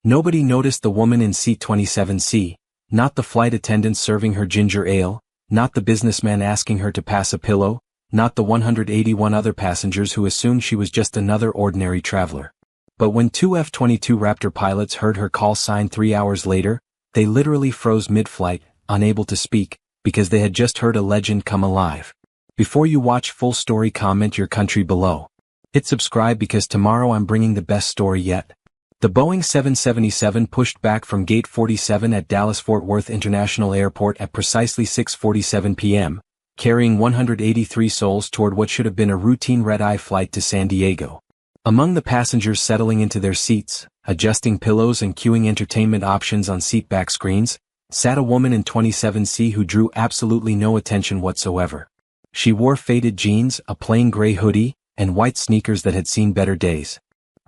Nobody noticed the woman in seat 27C, not the flight attendant serving her ginger ale, not the businessman asking her to pass a pillow, not the 181 other passengers who assumed she was just another ordinary traveler. But when two F-22 Raptor pilots heard her call sign 3 hours later, they literally froze mid-flight, unable to speak, because they had just heard a legend come alive. Before you watch full story, comment your country below. Hit subscribe because tomorrow I'm bringing the best story yet. The Boeing 777 pushed back from Gate 47 at Dallas-Fort Worth International Airport at precisely 6:47 p.m., carrying 183 souls toward what should have been a routine red-eye flight to San Diego. Among the passengers settling into their seats, adjusting pillows and queuing entertainment options on seatback screens, sat a woman in 27C who drew absolutely no attention whatsoever. She wore faded jeans, a plain gray hoodie, and white sneakers that had seen better days.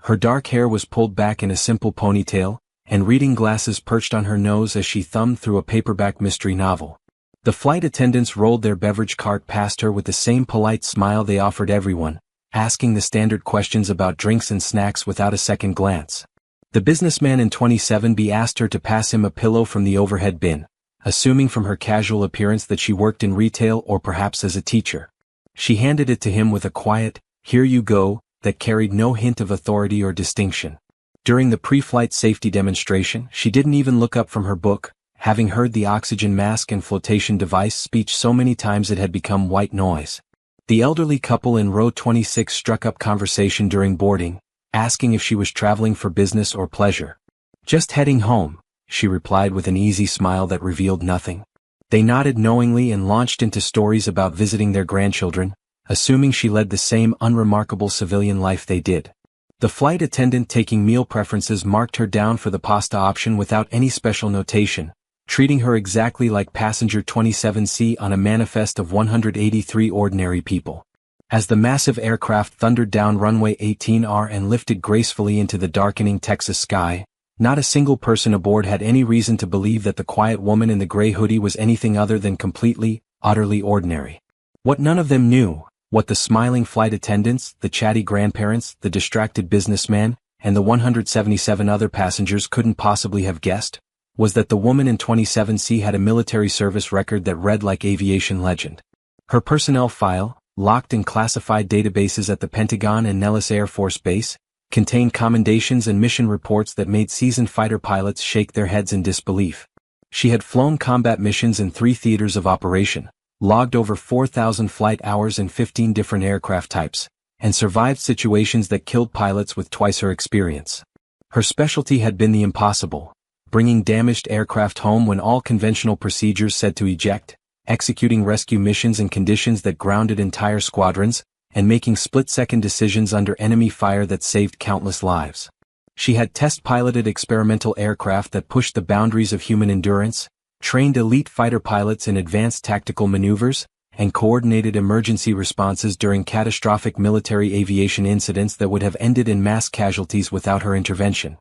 Her dark hair was pulled back in a simple ponytail, and reading glasses perched on her nose as she thumbed through a paperback mystery novel. The flight attendants rolled their beverage cart past her with the same polite smile they offered everyone, asking the standard questions about drinks and snacks without a second glance. The businessman in 27B asked her to pass him a pillow from the overhead bin, assuming from her casual appearance that she worked in retail or perhaps as a teacher. She handed it to him with a quiet, "Here you go," that carried no hint of authority or distinction. During the pre-flight safety demonstration, she didn't even look up from her book, having heard the oxygen mask and flotation device speech so many times it had become white noise. The elderly couple in row 26 struck up conversation during boarding, asking if she was traveling for business or pleasure. "Just heading home," she replied with an easy smile that revealed nothing. They nodded knowingly and launched into stories about visiting their grandchildren, assuming she led the same unremarkable civilian life they did. The flight attendant taking meal preferences marked her down for the pasta option without any special notation, treating her exactly like passenger 27C on a manifest of 183 ordinary people. As the massive aircraft thundered down runway 18R and lifted gracefully into the darkening Texas sky, not a single person aboard had any reason to believe that the quiet woman in the gray hoodie was anything other than completely, utterly ordinary. What none of them knew, what the smiling flight attendants, the chatty grandparents, the distracted businessman, and the 177 other passengers couldn't possibly have guessed, was that the woman in 27C had a military service record that read like aviation legend. Her personnel file, locked in classified databases at the Pentagon and Nellis Air Force Base, contained commendations and mission reports that made seasoned fighter pilots shake their heads in disbelief. She had flown combat missions in 3 theaters of operation, logged over 4,000 flight hours in 15 different aircraft types, and survived situations that killed pilots with twice her experience. Her specialty had been the impossible, bringing damaged aircraft home when all conventional procedures said to eject, executing rescue missions in conditions that grounded entire squadrons, and making split-second decisions under enemy fire that saved countless lives. She had test-piloted experimental aircraft that pushed the boundaries of human endurance, trained elite fighter pilots in advanced tactical maneuvers, and coordinated emergency responses during catastrophic military aviation incidents that would have ended in mass casualties without her intervention.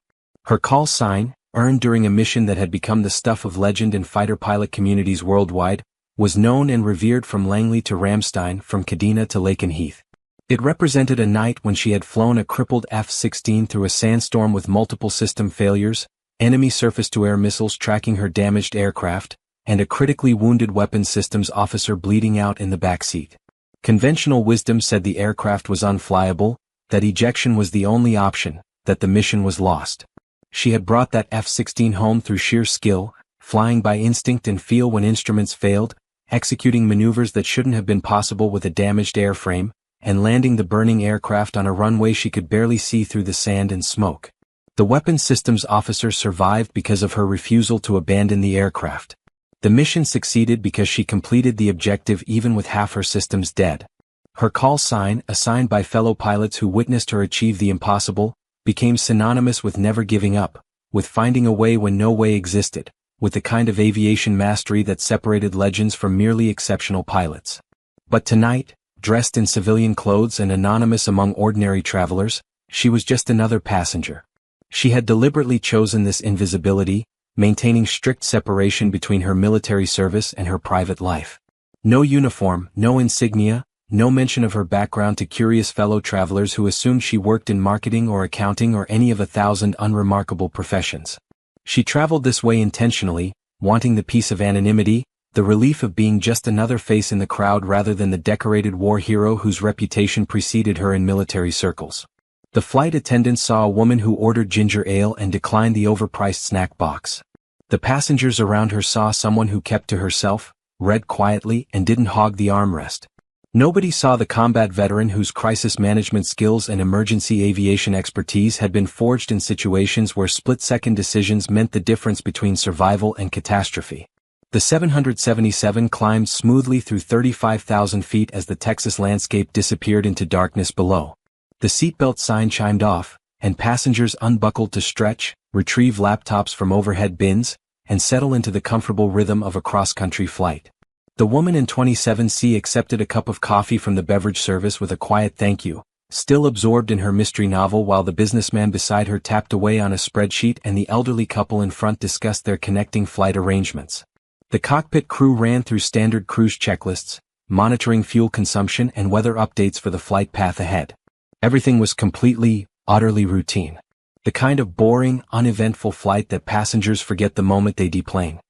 Her call sign, earned during a mission that had become the stuff of legend in fighter pilot communities worldwide, was known and revered from Langley to Ramstein, from Kadena to Lakenheath. It represented a night when she had flown a crippled F-16 through a sandstorm with multiple system failures, enemy surface-to-air missiles tracking her damaged aircraft, and a critically wounded weapons systems officer bleeding out in the backseat. Conventional wisdom said the aircraft was unflyable, that ejection was the only option, that the mission was lost. She had brought that F-16 home through sheer skill, flying by instinct and feel when instruments failed, executing maneuvers that shouldn't have been possible with a damaged airframe, and landing the burning aircraft on a runway she could barely see through the sand and smoke. The weapons systems officer survived because of her refusal to abandon the aircraft. The mission succeeded because she completed the objective even with half her systems dead. Her call sign, assigned by fellow pilots who witnessed her achieve the impossible, became synonymous with never giving up, with finding a way when no way existed, with the kind of aviation mastery that separated legends from merely exceptional pilots. But tonight, dressed in civilian clothes and anonymous among ordinary travelers, she was just another passenger. She had deliberately chosen this invisibility, maintaining strict separation between her military service and her private life. No uniform, no insignia, no mention of her background to curious fellow travelers who assumed she worked in marketing or accounting or any of 1,000 unremarkable professions. She traveled this way intentionally, wanting the peace of anonymity, the relief of being just another face in the crowd rather than the decorated war hero whose reputation preceded her in military circles. The flight attendant saw a woman who ordered ginger ale and declined the overpriced snack box. The passengers around her saw someone who kept to herself, read quietly, and didn't hog the armrest. Nobody saw the combat veteran whose crisis management skills and emergency aviation expertise had been forged in situations where split-second decisions meant the difference between survival and catastrophe. The 777 climbed smoothly through 35,000 feet as the Texas landscape disappeared into darkness below. The seatbelt sign chimed off, and passengers unbuckled to stretch, retrieve laptops from overhead bins, and settle into the comfortable rhythm of a cross-country flight. The woman in 27C accepted a cup of coffee from the beverage service with a quiet thank you, still absorbed in her mystery novel while the businessman beside her tapped away on a spreadsheet and the elderly couple in front discussed their connecting flight arrangements. The cockpit crew ran through standard cruise checklists, monitoring fuel consumption and weather updates for the flight path ahead. Everything was completely, utterly routine. The kind of boring, uneventful flight that passengers forget the moment they deplane.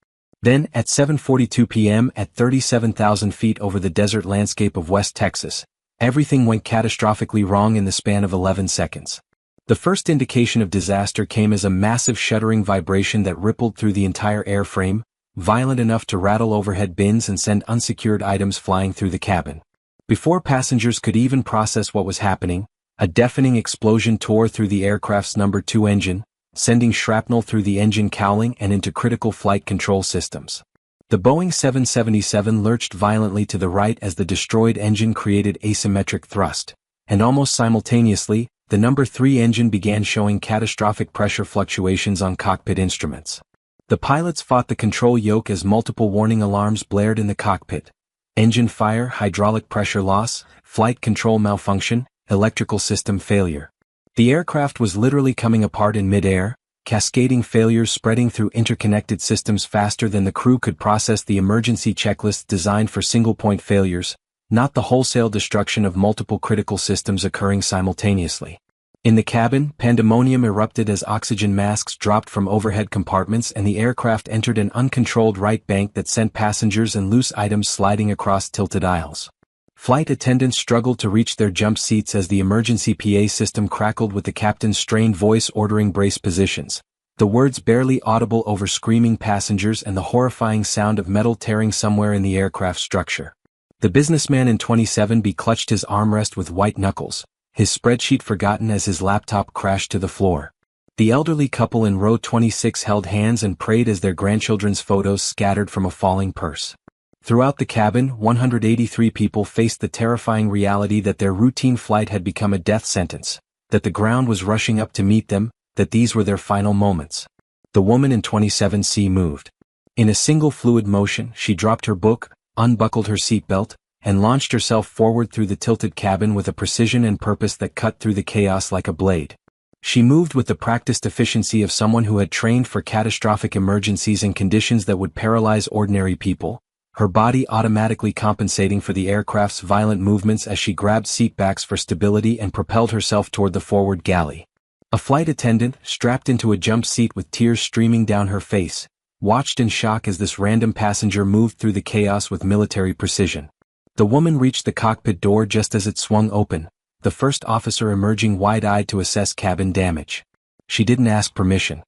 Then, at 7:42 p.m. at 37,000 feet over the desert landscape of West Texas, everything went catastrophically wrong in the span of 11 seconds. The first indication of disaster came as a massive shuddering vibration that rippled through the entire airframe, violent enough to rattle overhead bins and send unsecured items flying through the cabin. Before passengers could even process what was happening, a deafening explosion tore through the aircraft's number 2 engine, sending shrapnel through the engine cowling and into critical flight control systems. The Boeing 777 lurched violently to the right as the destroyed engine created asymmetric thrust, and almost simultaneously, the number 3 engine began showing catastrophic pressure fluctuations on cockpit instruments. The pilots fought the control yoke as multiple warning alarms blared in the cockpit. Engine fire, hydraulic pressure loss, flight control malfunction, electrical system failure. The aircraft was literally coming apart in mid-air, cascading failures spreading through interconnected systems faster than the crew could process the emergency checklists designed for single-point failures, not the wholesale destruction of multiple critical systems occurring simultaneously. In the cabin, pandemonium erupted as oxygen masks dropped from overhead compartments and the aircraft entered an uncontrolled right bank that sent passengers and loose items sliding across tilted aisles. Flight attendants struggled to reach their jump seats as the emergency PA system crackled with the captain's strained voice ordering brace positions, the words barely audible over screaming passengers and the horrifying sound of metal tearing somewhere in the aircraft structure. The businessman in 27B clutched his armrest with white knuckles, his spreadsheet forgotten as his laptop crashed to the floor. The elderly couple in row 26 held hands and prayed as their grandchildren's photos scattered from a falling purse. Throughout the cabin, 183 people faced the terrifying reality that their routine flight had become a death sentence, that the ground was rushing up to meet them, that these were their final moments. The woman in 27C moved. In a single fluid motion, she dropped her book, unbuckled her seatbelt, and launched herself forward through the tilted cabin with a precision and purpose that cut through the chaos like a blade. She moved with the practiced efficiency of someone who had trained for catastrophic emergencies and conditions that would paralyze ordinary people, her body automatically compensating for the aircraft's violent movements as she grabbed seatbacks for stability and propelled herself toward the forward galley. A flight attendant, strapped into a jump seat with tears streaming down her face, watched in shock as this random passenger moved through the chaos with military precision. The woman reached the cockpit door just as it swung open, the first officer emerging wide-eyed to assess cabin damage. She didn't ask permission.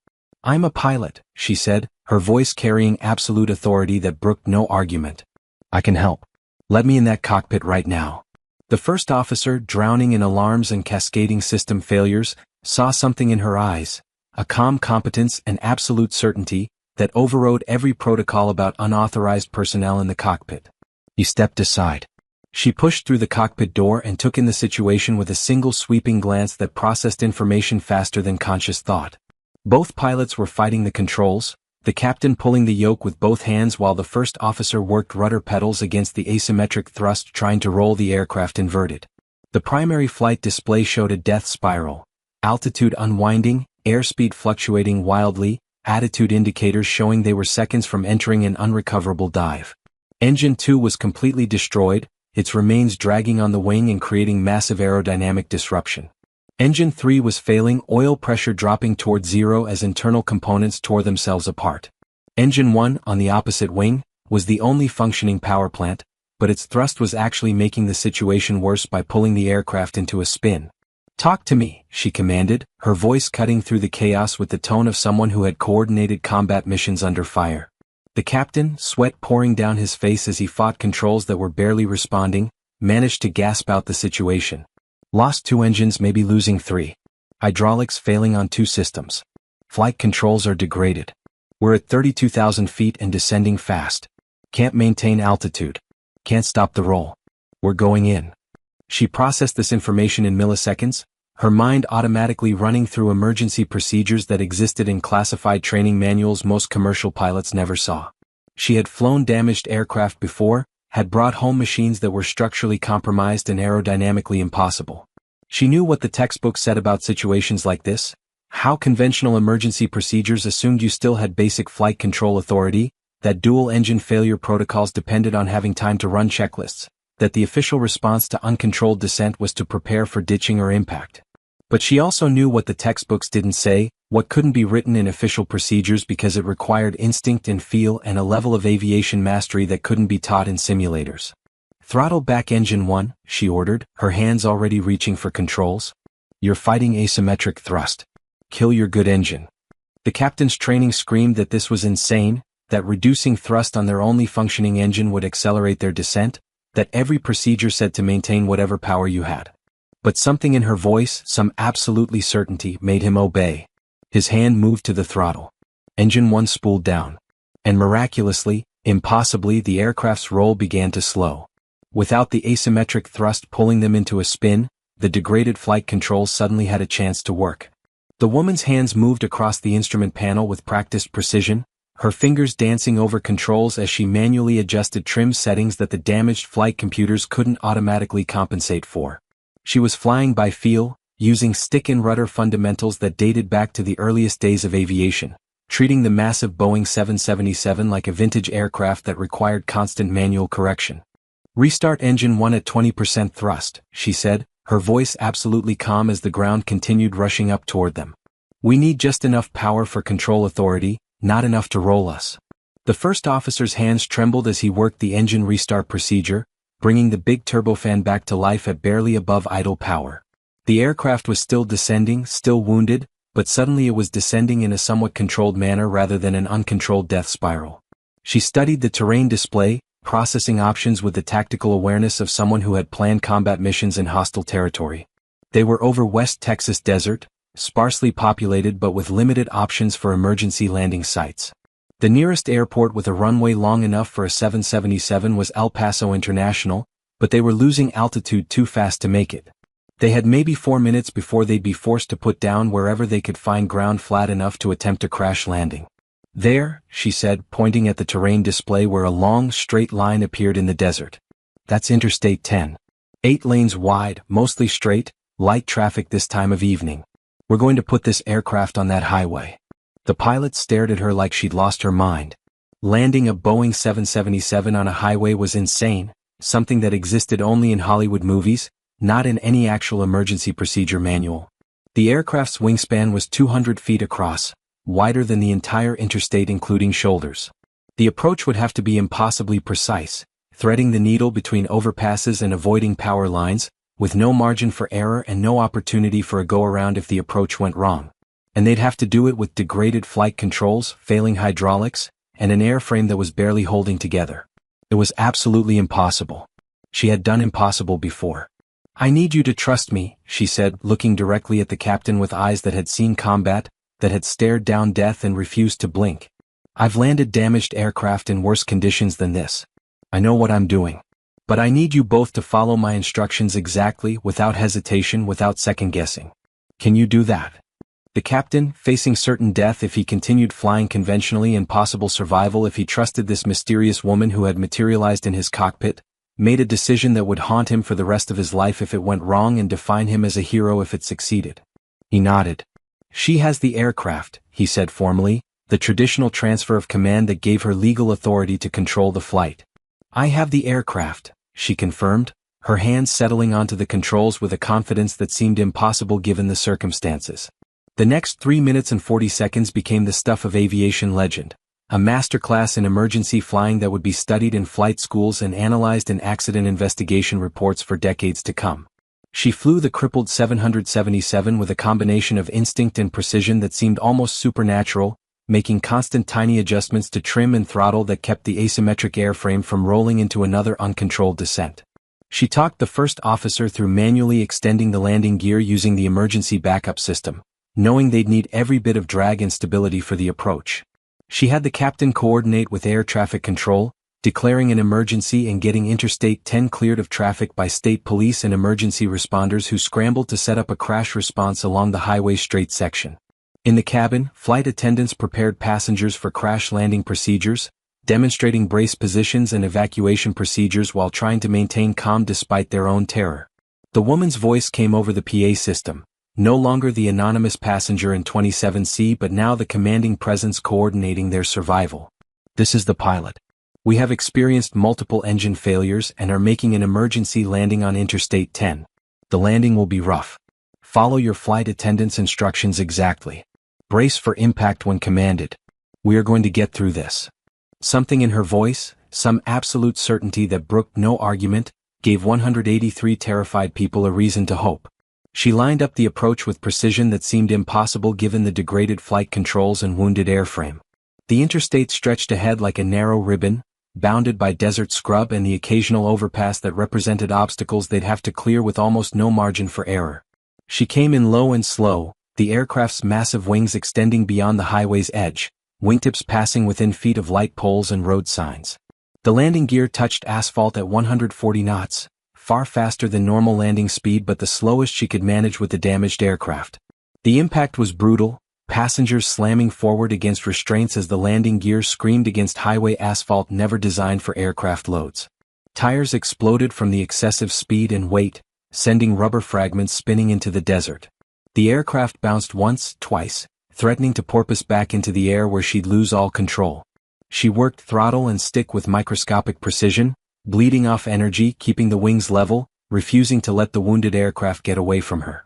"I'm a pilot," she said, her voice carrying absolute authority that brooked no argument. "I can help. Let me in that cockpit right now." The first officer, drowning in alarms and cascading system failures, saw something in her eyes, a calm competence and absolute certainty that overrode every protocol about unauthorized personnel in the cockpit. He stepped aside. She pushed through the cockpit door and took in the situation with a single sweeping glance that processed information faster than conscious thought. Both pilots were fighting the controls, the captain pulling the yoke with both hands while the first officer worked rudder pedals against the asymmetric thrust trying to roll the aircraft inverted. The primary flight display showed a death spiral, altitude unwinding, airspeed fluctuating wildly, attitude indicators showing they were seconds from entering an unrecoverable dive. Engine 2 was completely destroyed, its remains dragging on the wing and creating massive aerodynamic disruption. Engine 3 was failing, oil pressure dropping toward zero as internal components tore themselves apart. Engine 1, on the opposite wing, was the only functioning power plant, but its thrust was actually making the situation worse by pulling the aircraft into a spin. "Talk to me," she commanded, her voice cutting through the chaos with the tone of someone who had coordinated combat missions under fire. The captain, sweat pouring down his face as he fought controls that were barely responding, managed to gasp out the situation. "Lost 2 engines, maybe losing 3. Hydraulics failing on 2 systems. Flight controls are degraded. We're at 32,000 feet and descending fast. Can't maintain altitude. Can't stop the roll. We're going in." She processed this information in milliseconds, her mind automatically running through emergency procedures that existed in classified training manuals most commercial pilots never saw. She had flown damaged aircraft before, had brought home machines that were structurally compromised and aerodynamically impossible. She knew what the textbook said about situations like this, how conventional emergency procedures assumed you still had basic flight control authority, that dual-engine failure protocols depended on having time to run checklists, that the official response to uncontrolled descent was to prepare for ditching or impact. But she also knew what the textbooks didn't say, what couldn't be written in official procedures because it required instinct and feel and a level of aviation mastery that couldn't be taught in simulators. "Throttle back Engine 1, she ordered, her hands already reaching for controls. "You're fighting asymmetric thrust. Kill your good engine." The captain's training screamed that this was insane, that reducing thrust on their only functioning engine would accelerate their descent, that every procedure said to maintain whatever power you had. But something in her voice, some absolutely certainty, made him obey. His hand moved to the throttle. Engine 1 spooled down. And miraculously, impossibly, the aircraft's roll began to slow. Without the asymmetric thrust pulling them into a spin, the degraded flight controls suddenly had a chance to work. The woman's hands moved across the instrument panel with practiced precision, her fingers dancing over controls as she manually adjusted trim settings that the damaged flight computers couldn't automatically compensate for. She was flying by feel, using stick and rudder fundamentals that dated back to the earliest days of aviation, treating the massive Boeing 777 like a vintage aircraft that required constant manual correction. "Restart Engine 1 at 20% thrust," she said, her voice absolutely calm as the ground continued rushing up toward them. "We need just enough power for control authority, not enough to roll us." The first officer's hands trembled as he worked the engine restart procedure, bringing the big turbofan back to life at barely above idle power. The aircraft was still descending, still wounded, but suddenly it was descending in a somewhat controlled manner rather than an uncontrolled death spiral. She studied the terrain display, processing options with the tactical awareness of someone who had planned combat missions in hostile territory. They were over West Texas desert, sparsely populated but with limited options for emergency landing sites. The nearest airport with a runway long enough for a 777 was El Paso International, but they were losing altitude too fast to make it. They had maybe 4 minutes before they'd be forced to put down wherever they could find ground flat enough to attempt a crash landing. "There," she said, pointing at the terrain display where a long, straight line appeared in the desert. "That's Interstate 10. 8 lanes wide, mostly straight, light traffic this time of evening. We're going to put this aircraft on that highway." The pilot stared at her like she'd lost her mind. Landing a Boeing 777 on a highway was insane, something that existed only in Hollywood movies, not in any actual emergency procedure manual. The aircraft's wingspan was 200 feet across, wider than the entire interstate including shoulders. The approach would have to be impossibly precise, threading the needle between overpasses and avoiding power lines, with no margin for error and no opportunity for a go-around if the approach went wrong. And they'd have to do it with degraded flight controls, failing hydraulics, and an airframe that was barely holding together. It was absolutely impossible. She had done impossible before. "I need you to trust me," she said, looking directly at the captain with eyes that had seen combat, that had stared down death and refused to blink. "I've landed damaged aircraft in worse conditions than this. I know what I'm doing. But I need you both to follow my instructions exactly, without hesitation, without second-guessing. Can you do that?" The captain, facing certain death if he continued flying conventionally and possible survival if he trusted this mysterious woman who had materialized in his cockpit, made a decision that would haunt him for the rest of his life if it went wrong and define him as a hero if it succeeded. He nodded. "She has the aircraft," he said formally, the traditional transfer of command that gave her legal authority to control the flight. "I have the aircraft, she confirmed, her hands settling onto the controls with a confidence that seemed impossible given the circumstances. The next 3 minutes and 40 seconds became the stuff of aviation legend, a masterclass in emergency flying that would be studied in flight schools and analyzed in accident investigation reports for decades to come. She flew the crippled 777 with a combination of instinct and precision that seemed almost supernatural, making constant tiny adjustments to trim and throttle that kept the asymmetric airframe from rolling into another uncontrolled descent. She talked the first officer through manually extending the landing gear using the emergency backup system, knowing they'd need every bit of drag and stability for the approach. She had the captain coordinate with air traffic control, declaring an emergency and getting Interstate 10 cleared of traffic by state police and emergency responders who scrambled to set up a crash response along the highway straight section. In the cabin, flight attendants prepared passengers for crash landing procedures, demonstrating brace positions and evacuation procedures while trying to maintain calm despite their own terror. The woman's voice came over the PA system, no longer the anonymous passenger in 27C but now the commanding presence coordinating their survival. "This is the pilot. We have experienced multiple engine failures and are making an emergency landing on Interstate 10. The landing will be rough. Follow your flight attendant's instructions exactly. Brace for impact when commanded. We are going to get through this." Something in her voice, some absolute certainty that brooked no argument, gave 183 terrified people a reason to hope. She lined up the approach with precision that seemed impossible given the degraded flight controls and wounded airframe. The interstate stretched ahead like a narrow ribbon, bounded by desert scrub and the occasional overpass that represented obstacles they'd have to clear with almost no margin for error. She came in low and slow, the aircraft's massive wings extending beyond the highway's edge, wingtips passing within feet of light poles and road signs. The landing gear touched asphalt at 140 knots, far faster than normal landing speed but the slowest she could manage with the damaged aircraft. The impact was brutal, passengers slamming forward against restraints as the landing gear screamed against highway asphalt never designed for aircraft loads. Tires exploded from the excessive speed and weight, sending rubber fragments spinning into the desert. The aircraft bounced once, twice, threatening to porpoise back into the air where she'd lose all control. She worked throttle and stick with microscopic precision, bleeding off energy, keeping the wings level, refusing to let the wounded aircraft get away from her.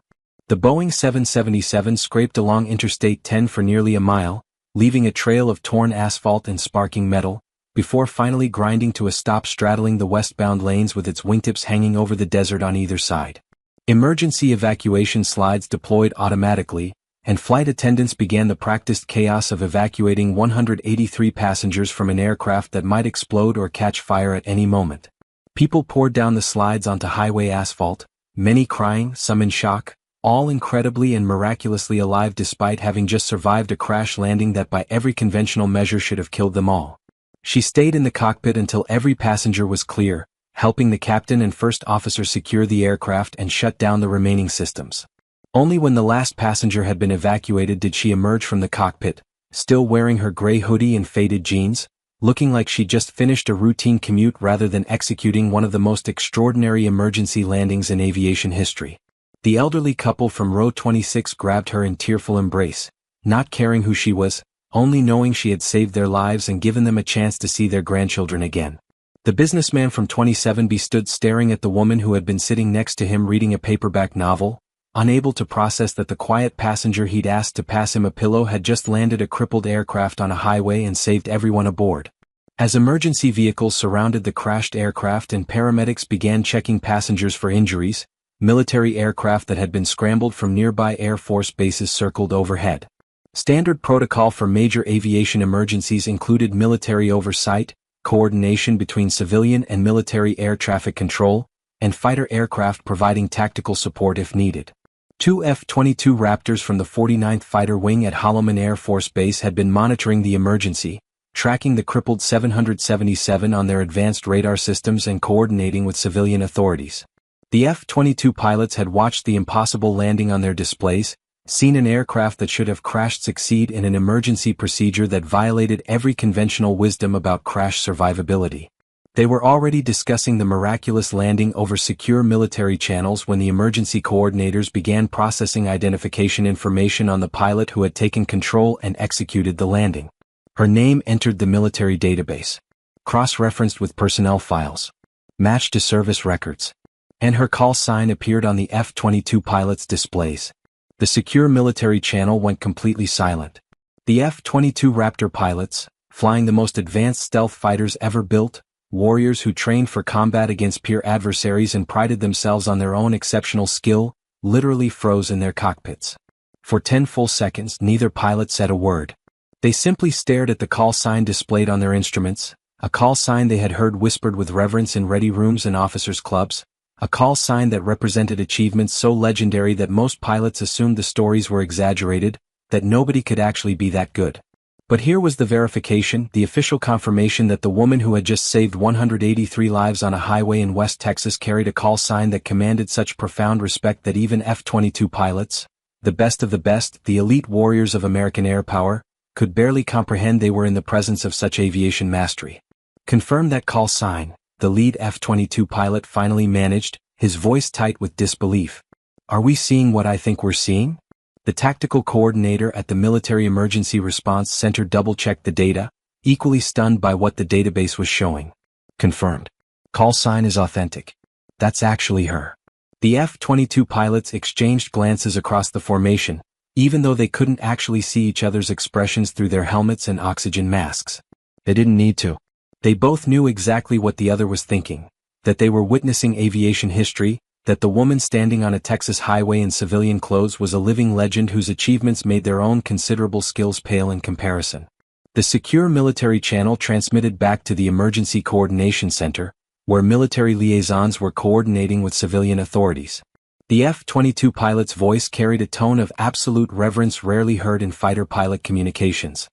The Boeing 777 scraped along Interstate 10 for nearly a mile, leaving a trail of torn asphalt and sparking metal, before finally grinding to a stop straddling the westbound lanes with its wingtips hanging over the desert on either side. Emergency evacuation slides deployed automatically, and flight attendants began the practiced chaos of evacuating 183 passengers from an aircraft that might explode or catch fire at any moment. People poured down the slides onto highway asphalt, many crying, some in shock, all incredibly and miraculously alive despite having just survived a crash landing that by every conventional measure should have killed them all. She stayed in the cockpit until every passenger was clear, helping the captain and first officer secure the aircraft and shut down the remaining systems. Only when the last passenger had been evacuated did she emerge from the cockpit, still wearing her gray hoodie and faded jeans, looking like she'd just finished a routine commute rather than executing one of the most extraordinary emergency landings in aviation history. The elderly couple from row 26 grabbed her in tearful embrace, not caring who she was, only knowing she had saved their lives and given them a chance to see their grandchildren again. The businessman from 27B stood staring at the woman who had been sitting next to him reading a paperback novel, unable to process that the quiet passenger he'd asked to pass him a pillow had just landed a crippled aircraft on a highway and saved everyone aboard. As emergency vehicles surrounded the crashed aircraft and paramedics began checking passengers for injuries, military aircraft that had been scrambled from nearby Air Force bases circled overhead. Standard protocol for major aviation emergencies included military oversight, coordination between civilian and military air traffic control, and fighter aircraft providing tactical support if needed. Two F-22 Raptors from the 49th Fighter Wing at Holloman Air Force Base had been monitoring the emergency, tracking the crippled 777 on their advanced radar systems and coordinating with civilian authorities. The F-22 pilots had watched the impossible landing on their displays, seen an aircraft that should have crashed succeed in an emergency procedure that violated every conventional wisdom about crash survivability. They were already discussing the miraculous landing over secure military channels when the emergency coordinators began processing identification information on the pilot who had taken control and executed the landing. Her name entered the military database, cross-referenced with personnel files. matched to service records. And her call sign appeared on the F-22 pilot's displays. The secure military channel went completely silent. The F-22 Raptor pilots, flying the most advanced stealth fighters ever built, warriors who trained for combat against peer adversaries and prided themselves on their own exceptional skill, literally froze in their cockpits. For 10 full seconds, neither pilot said a word. They simply stared at the call sign displayed on their instruments, a call sign they had heard whispered with reverence in ready rooms and officers' clubs, a call sign that represented achievements so legendary that most pilots assumed the stories were exaggerated, that nobody could actually be that good. But here was the verification, the official confirmation that the woman who had just saved 183 lives on a highway in West Texas carried a call sign that commanded such profound respect that even F-22 pilots, the best of the best, the elite warriors of American air power, could barely comprehend they were in the presence of such aviation mastery. Confirm that call sign, the lead F-22 pilot finally managed, his voice tight with disbelief. Are we seeing what I think we're seeing? The tactical coordinator at the Military Emergency Response Center double-checked the data, equally stunned by what the database was showing. Confirmed. Call sign is authentic. That's actually her. The F-22 pilots exchanged glances across the formation, even though they couldn't actually see each other's expressions through their helmets and oxygen masks. They didn't need to. They both knew exactly what the other was thinking, that they were witnessing aviation history, that the woman standing on a Texas highway in civilian clothes was a living legend whose achievements made their own considerable skills pale in comparison. The secure military channel transmitted back to the Emergency Coordination Center, where military liaisons were coordinating with civilian authorities. The F-22 pilot's voice carried a tone of absolute reverence rarely heard in fighter-pilot communications.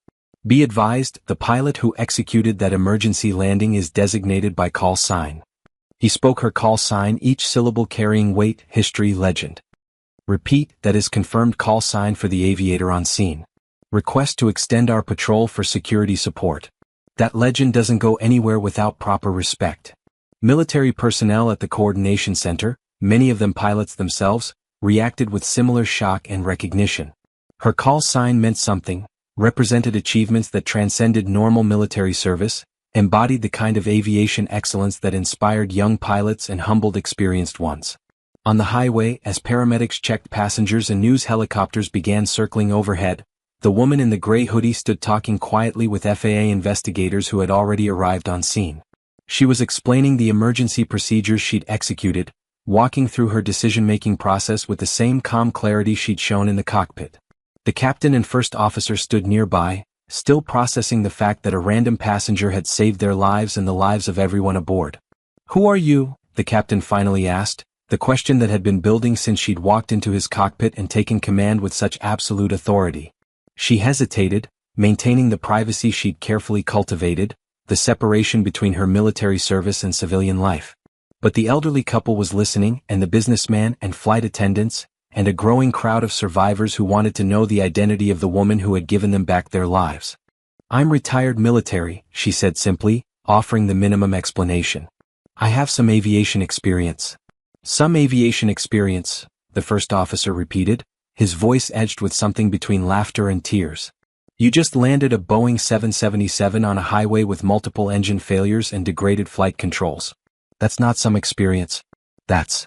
Be advised, the pilot who executed that emergency landing is designated by call sign. He spoke her call sign, each syllable carrying weight, history, legend. Repeat, that is confirmed call sign for the aviator on scene. Request to extend our patrol for security support. That legend doesn't go anywhere without proper respect. Military personnel at the coordination center, many of them pilots themselves, reacted with similar shock and recognition. Her call sign meant something, represented achievements that transcended normal military service, embodied the kind of aviation excellence that inspired young pilots and humbled experienced ones. On the highway, as paramedics checked passengers and news helicopters began circling overhead, the woman in the gray hoodie stood talking quietly with FAA investigators who had already arrived on scene. She was explaining the emergency procedures she'd executed, walking through her decision-making process with the same calm clarity she'd shown in the cockpit. The captain and first officer stood nearby, still processing the fact that a random passenger had saved their lives and the lives of everyone aboard. "Who are you?" the captain finally asked, the question that had been building since she'd walked into his cockpit and taken command with such absolute authority. She hesitated, maintaining the privacy she'd carefully cultivated, the separation between her military service and civilian life. But the elderly couple was listening, and the businessman and flight attendants, and a growing crowd of survivors who wanted to know the identity of the woman who had given them back their lives. "I'm retired military," she said simply, offering the minimum explanation. "I have some aviation experience." "Some aviation experience," the first officer repeated, his voice edged with something between laughter and tears. "You just landed a Boeing 777 on a highway with multiple engine failures and degraded flight controls. That's not some experience. That's..."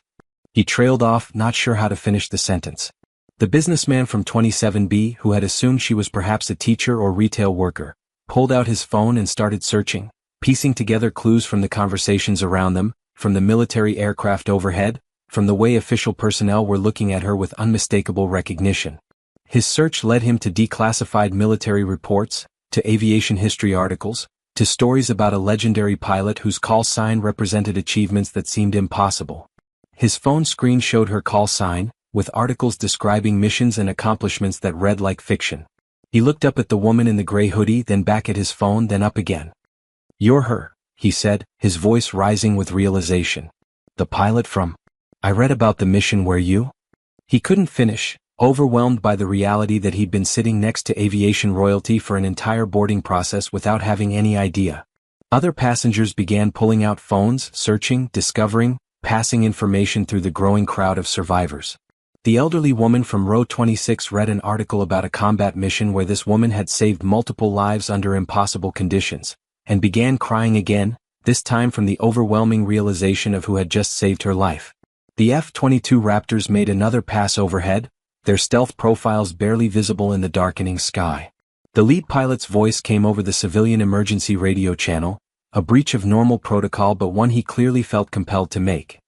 He trailed off, not sure how to finish the sentence. The businessman from 27B, who had assumed she was perhaps a teacher or retail worker, pulled out his phone and started searching, piecing together clues from the conversations around them, from the military aircraft overhead, from the way official personnel were looking at her with unmistakable recognition. His search led him to declassified military reports, to aviation history articles, to stories about a legendary pilot whose call sign represented achievements that seemed impossible. His phone screen showed her call sign, with articles describing missions and accomplishments that read like fiction. He looked up at the woman in the gray hoodie, then back at his phone, then up again. "You're her," he said, his voice rising with realization. "The pilot from... I read about the mission where you..." He couldn't finish, overwhelmed by the reality that he'd been sitting next to aviation royalty for an entire boarding process without having any idea. Other passengers began pulling out phones, searching, discovering, passing information through the growing crowd of survivors. The elderly woman from row 26 read an article about a combat mission where this woman had saved multiple lives under impossible conditions, and began crying again, this time from the overwhelming realization of who had just saved her life. The F-22 Raptors made another pass overhead, their stealth profiles barely visible in the darkening sky. The lead pilot's voice came over the civilian emergency radio channel, a breach of normal protocol but one he clearly felt compelled to make.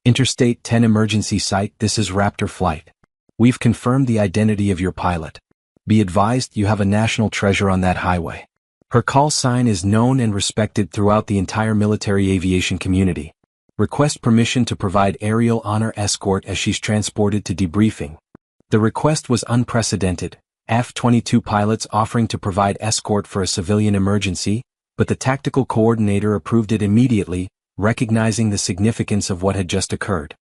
Interstate 10 emergency site, this is Raptor flight. We've confirmed the identity of your pilot. Be advised you have a national treasure on that highway. Her call sign is known and respected throughout the entire military aviation community. Request permission to provide aerial honor escort as she's transported to debriefing. The request was unprecedented, F-22 pilots offering to provide escort for a civilian emergency, but the tactical coordinator approved it immediately, recognizing the significance of what had just occurred.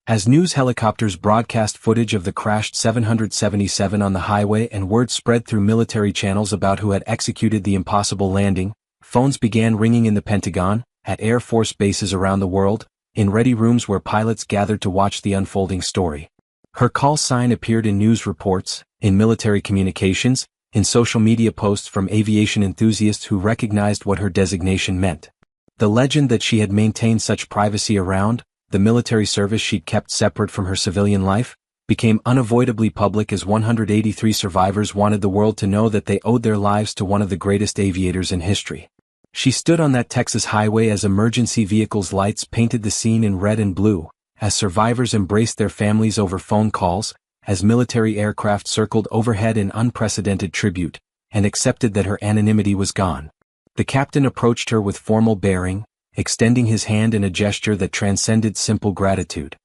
As news helicopters broadcast footage of the crashed 777 on the highway and word spread through military channels about who had executed the impossible landing, phones began ringing in the Pentagon, at Air Force bases around the world, in ready rooms where pilots gathered to watch the unfolding story. Her call sign appeared in news reports, in military communications, in social media posts from aviation enthusiasts who recognized what her designation meant. The legend that she had maintained such privacy around, the military service she'd kept separate from her civilian life, became unavoidably public as 183 survivors wanted the world to know that they owed their lives to one of the greatest aviators in history. She stood on that Texas highway as emergency vehicles' lights painted the scene in red and blue, as survivors embraced their families over phone calls, as military aircraft circled overhead in unprecedented tribute, and accepted that her anonymity was gone. The captain approached her with formal bearing, extending his hand in a gesture that transcended simple gratitude.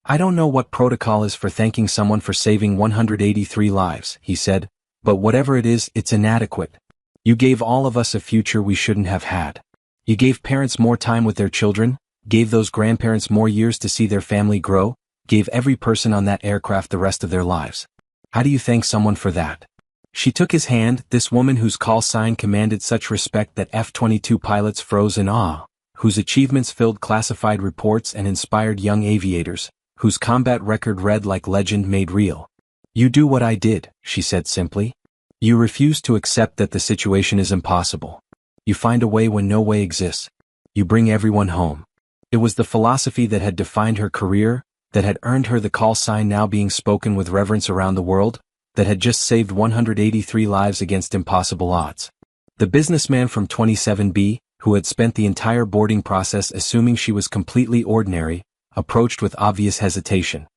I don't know what protocol is for thanking someone for saving 183 lives, he said, but whatever it is, it's inadequate. You gave all of us a future we shouldn't have had. You gave parents more time with their children, gave those grandparents more years to see their family grow, gave every person on that aircraft the rest of their lives. How do you thank someone for that? She took his hand, this woman whose call sign commanded such respect that F-22 pilots froze in awe, whose achievements filled classified reports and inspired young aviators, whose combat record read like legend made real. You do what I did, she said simply. You refuse to accept that the situation is impossible. You find a way when no way exists. You bring everyone home. It was the philosophy that had defined her career, that had earned her the call sign now being spoken with reverence around the world, that had just saved 183 lives against impossible odds. The businessman from 27B, who had spent the entire boarding process assuming she was completely ordinary, approached with obvious hesitation.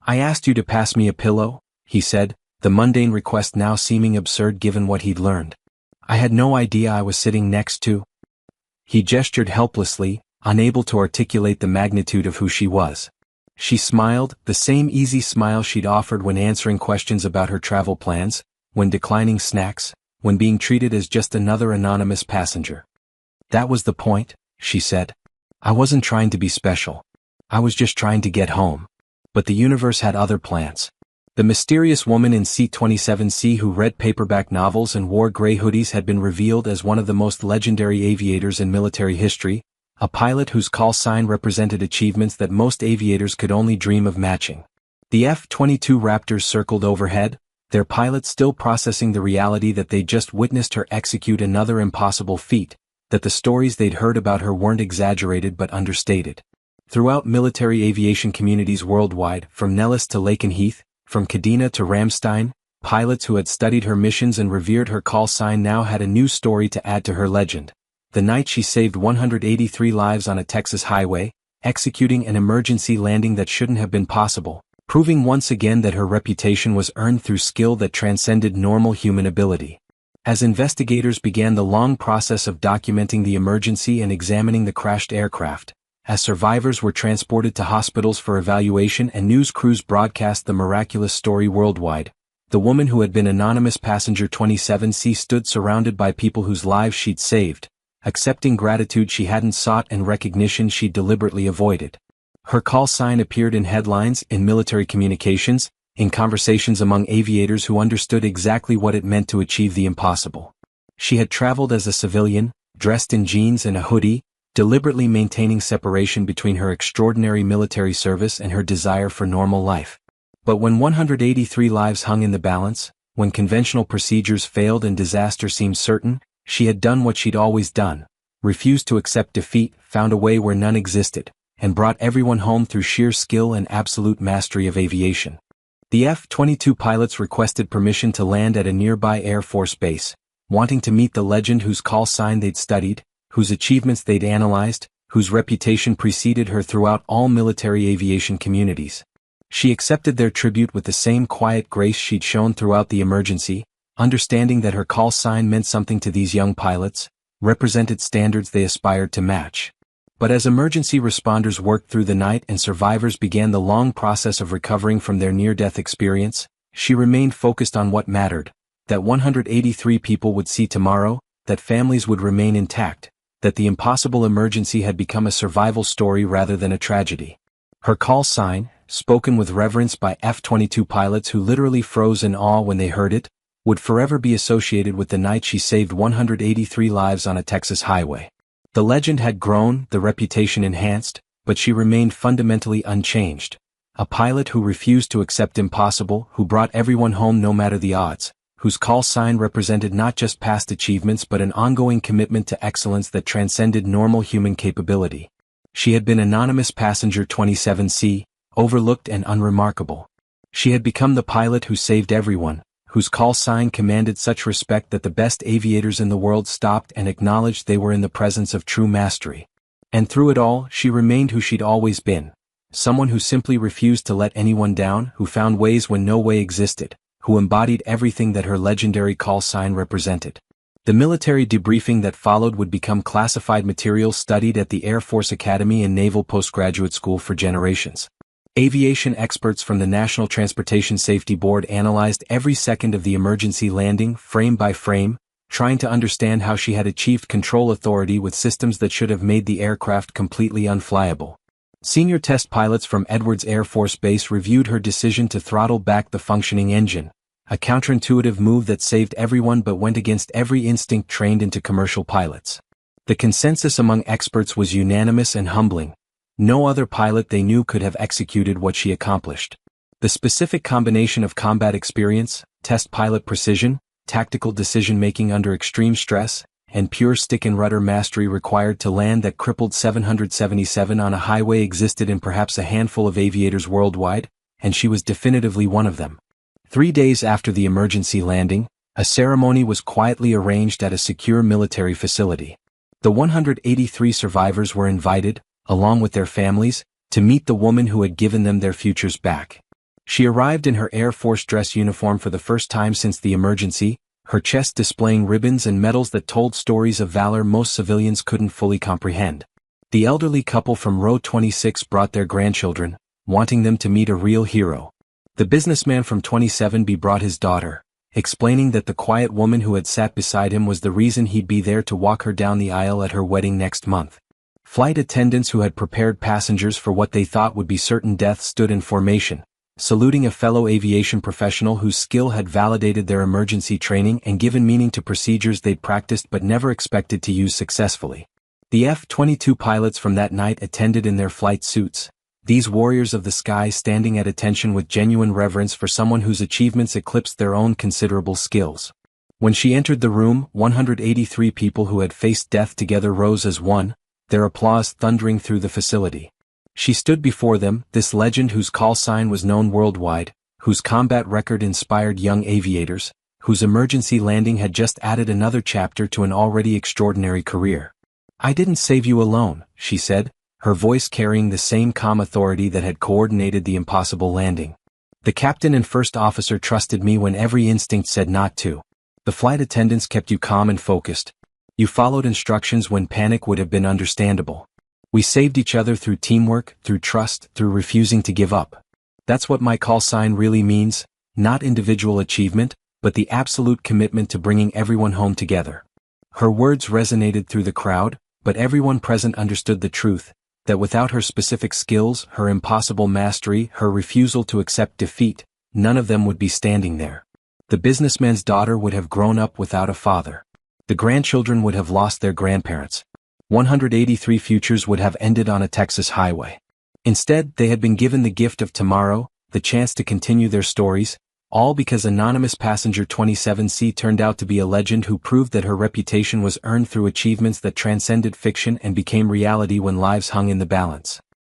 I asked you to pass me a pillow, he said, the mundane request now seeming absurd given what he'd learned. I had no idea I was sitting next to. He gestured helplessly, unable to articulate the magnitude of who she was. She smiled, the same easy smile she'd offered when answering questions about her travel plans, when declining snacks, when being treated as just another anonymous passenger. That was the point, she said. I wasn't trying to be special. I was just trying to get home. But the universe had other plans. The mysterious woman in seat 27C who read paperback novels and wore gray hoodies had been revealed as one of the most legendary aviators in military history, a pilot whose call sign represented achievements that most aviators could only dream of matching. The F-22 Raptors circled overhead, their pilot still processing the reality that they'd just witnessed her execute another impossible feat, that the stories they'd heard about her weren't exaggerated but understated. Throughout military aviation communities worldwide, from Nellis to Lakenheath, from Kadena to Ramstein, pilots who had studied her missions and revered her call sign now had a new story to add to her legend. The night she saved 183 lives on a Texas highway, executing an emergency landing that shouldn't have been possible, proving once again that her reputation was earned through skill that transcended normal human ability. As investigators began the long process of documenting the emergency and examining the crashed aircraft, as survivors were transported to hospitals for evaluation and news crews broadcast the miraculous story worldwide, the woman who had been anonymous passenger 27C stood surrounded by people whose lives she'd saved, accepting gratitude she hadn't sought and recognition she'd deliberately avoided. Her call sign appeared in headlines, in military communications, in conversations among aviators who understood exactly what it meant to achieve the impossible. She had traveled as a civilian, dressed in jeans and a hoodie, deliberately maintaining separation between her extraordinary military service and her desire for normal life. But when 183 lives hung in the balance, when conventional procedures failed and disaster seemed certain, she had done what she'd always done, refused to accept defeat, found a way where none existed, and brought everyone home through sheer skill and absolute mastery of aviation. The F-22 pilots requested permission to land at a nearby Air Force base, wanting to meet the legend whose call sign they'd studied, whose achievements they'd analyzed, whose reputation preceded her throughout all military aviation communities. She accepted their tribute with the same quiet grace she'd shown throughout the emergency, understanding that her call sign meant something to these young pilots, represented standards they aspired to match. But as emergency responders worked through the night and survivors began the long process of recovering from their near-death experience, she remained focused on what mattered, that 183 people would see tomorrow, that families would remain intact, that the impossible emergency had become a survival story rather than a tragedy. Her call sign, spoken with reverence by F-22 pilots who literally froze in awe when they heard it, would forever be associated with the night she saved 183 lives on a Texas highway. The legend had grown, the reputation enhanced, but she remained fundamentally unchanged. A pilot who refused to accept impossible, who brought everyone home no matter the odds, whose call sign represented not just past achievements but an ongoing commitment to excellence that transcended normal human capability. She had been anonymous passenger 27C, overlooked and unremarkable. She had become the pilot who saved everyone, whose call sign commanded such respect that the best aviators in the world stopped and acknowledged they were in the presence of true mastery. And through it all, she remained who she'd always been. Someone who simply refused to let anyone down, who found ways when no way existed, who embodied everything that her legendary call sign represented. The military debriefing that followed would become classified material studied at the Air Force Academy and Naval Postgraduate School for generations. Aviation experts from the National Transportation Safety Board analyzed every second of the emergency landing, frame by frame, trying to understand how she had achieved control authority with systems that should have made the aircraft completely unflyable. Senior test pilots from Edwards Air Force Base reviewed her decision to throttle back the functioning engine, a counterintuitive move that saved everyone but went against every instinct trained into commercial pilots. The consensus among experts was unanimous and humbling. No other pilot they knew could have executed what she accomplished. The specific combination of combat experience, test pilot precision, tactical decision-making under extreme stress, and pure stick and rudder mastery required to land that crippled 777 on a highway existed in perhaps a handful of aviators worldwide, and she was definitively one of them. 3 days after the emergency landing, a ceremony was quietly arranged at a secure military facility. The 183 survivors were invited, along with their families, to meet the woman who had given them their futures back. She arrived in her Air Force dress uniform for the first time since the emergency, her chest displaying ribbons and medals that told stories of valor most civilians couldn't fully comprehend. The elderly couple from row 26 brought their grandchildren, wanting them to meet a real hero. The businessman from 27B brought his daughter, explaining that the quiet woman who had sat beside him was the reason he'd be there to walk her down the aisle at her wedding next month. Flight attendants who had prepared passengers for what they thought would be certain death stood in formation, saluting a fellow aviation professional whose skill had validated their emergency training and given meaning to procedures they'd practiced but never expected to use successfully. The F-22 pilots from that night attended in their flight suits, these warriors of the sky standing at attention with genuine reverence for someone whose achievements eclipsed their own considerable skills. When she entered the room, 183 people who had faced death together rose as one, their applause thundering through the facility. She stood before them, this legend whose call sign was known worldwide, whose combat record inspired young aviators, whose emergency landing had just added another chapter to an already extraordinary career. "I didn't save you alone," she said, her voice carrying the same calm authority that had coordinated the impossible landing. "The captain and first officer trusted me when every instinct said not to. The flight attendants kept you calm and focused. You followed instructions when panic would have been understandable. We saved each other through teamwork, through trust, through refusing to give up. That's what my call sign really means, not individual achievement, but the absolute commitment to bringing everyone home together." Her words resonated through the crowd, but everyone present understood the truth, that without her specific skills, her impossible mastery, her refusal to accept defeat, none of them would be standing there. The businessman's daughter would have grown up without a father. The grandchildren would have lost their grandparents. 183 futures would have ended on a Texas highway. Instead, they had been given the gift of tomorrow, the chance to continue their stories, All because anonymous passenger 27C turned out to be a legend who proved that her reputation was earned through achievements that transcended fiction and became reality when lives hung in the balance.